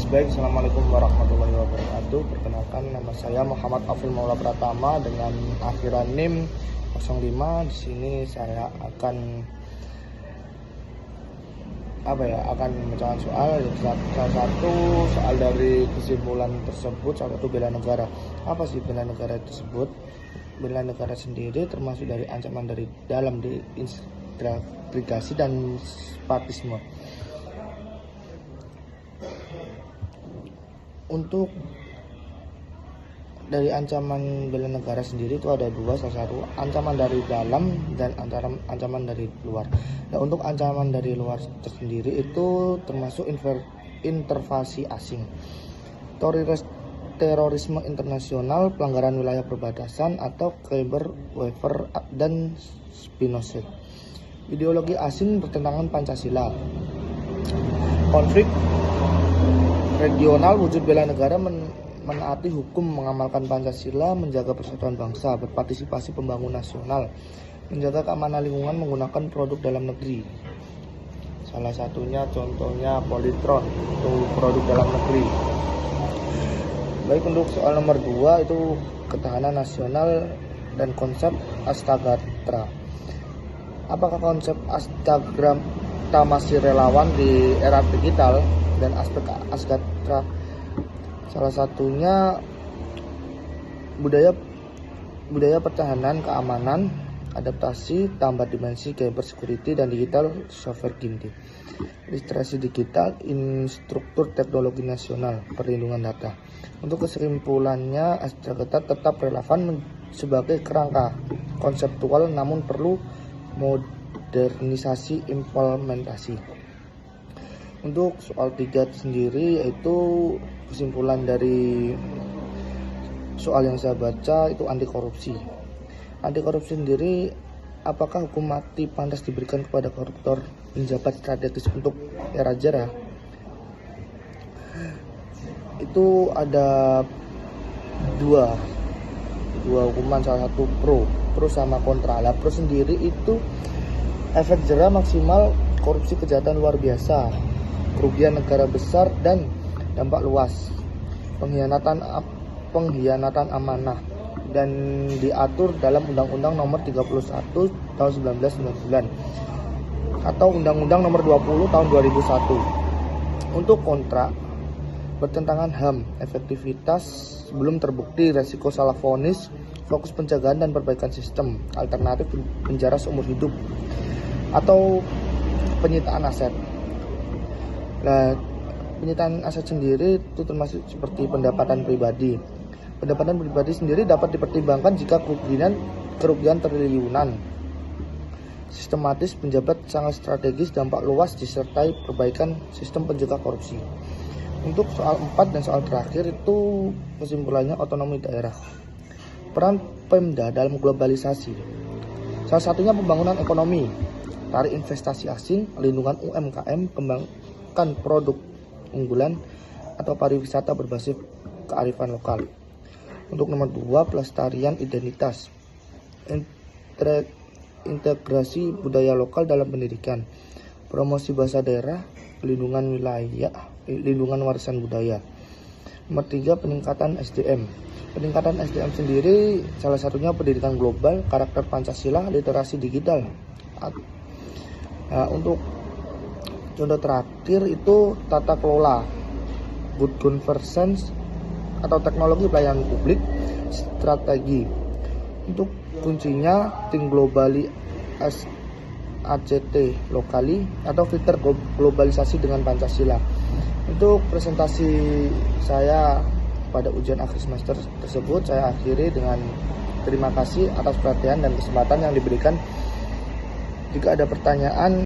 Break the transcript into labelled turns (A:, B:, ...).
A: Baik, Assalamualaikum warahmatullahi wabarakatuh. Perkenalkan, nama saya Muhammad Afil Maula Pratama dengan akhiran NIM 05. Di sini saya akan memecahkan soal. Salah satu soal dari kesimpulan tersebut, salah satu bela negara. Apa sih bela negara tersebut? Bela negara sendiri termasuk dari ancaman dari dalam diintegrasi dan separatisme. Untuk dari ancaman bela negara sendiri itu ada dua, salah satu ancaman dari dalam dan ancaman dari luar. Nah, untuk ancaman dari luar tersendiri itu termasuk intervensi asing, terorisme internasional, pelanggaran wilayah perbatasan atau cyber warfare dan spionase. Ideologi asing bertentangan Pancasila. Konflik regional, wujud bela negara menaati hukum, mengamalkan Pancasila, menjaga persatuan bangsa, berpartisipasi pembangunan nasional, menjaga keamanan lingkungan menggunakan produk dalam negeri. Salah satunya contohnya Polytron, itu produk dalam negeri. Baik, untuk soal nomor 2 itu ketahanan nasional dan konsep Astagatra. Apakah konsep Astagatra masih relawan di era digital dan aspek Astagatra? Salah satunya budaya pertahanan, keamanan, adaptasi, tambah dimensi cyber security dan digital sovereignty, literasi digital, infrastruktur teknologi nasional, perlindungan data. Untuk kesimpulannya, Astagatra tetap relevan sebagai kerangka konseptual, namun perlu modernisasi implementasi. Untuk soal 3 sendiri, yaitu kesimpulan dari soal yang saya baca itu anti korupsi. Anti korupsi sendiri, apakah hukum mati pantas diberikan kepada koruptor penjabat strategis untuk era jera? Itu ada dua hukuman, salah satu pro sama kontra. Lah, pro sendiri itu efek jera maksimal, korupsi kejahatan luar biasa, kerugian negara besar dan dampak luas, pengkhianatan amanah, dan diatur dalam Undang-Undang Nomor 31 Tahun 1999 atau Undang-Undang Nomor 20 Tahun 2001. Untuk kontra, bertentangan HAM, efektivitas belum terbukti, resiko salah vonis, fokus pencegahan dan perbaikan sistem, alternatif penjara seumur hidup atau penyitaan aset. Nah, penyitaan aset sendiri itu termasuk seperti pendapatan pribadi. Pendapatan pribadi sendiri dapat dipertimbangkan jika kerugian triliunan, sistematis, penjabat sangat strategis, dampak luas, disertai perbaikan sistem pencegah korupsi. Untuk soal 4 dan soal terakhir itu kesimpulannya otonomi daerah. Peran Pemda dalam globalisasi. Salah satunya pembangunan ekonomi, tarik investasi asing, lindungan UMKM, kembangkan produk unggulan atau pariwisata berbasis kearifan lokal. Untuk nomor 2, pelestarian identitas, integrasi budaya lokal dalam pendidikan, promosi bahasa daerah, pelindungan wilayah, lindungan warisan budaya. Nomor 3, peningkatan SDM. Peningkatan SDM sendiri salah satunya pendidikan global, karakter Pancasila, literasi digital. Nah, untuk contoh terakhir itu tata kelola, good governance atau teknologi pelayanan publik, strategi. Untuk kuncinya tim globali ACT lokali atau filter globalisasi dengan Pancasila. Untuk presentasi saya pada ujian akhir semester tersebut saya akhiri dengan terima kasih atas perhatian dan kesempatan yang diberikan. Jika ada pertanyaan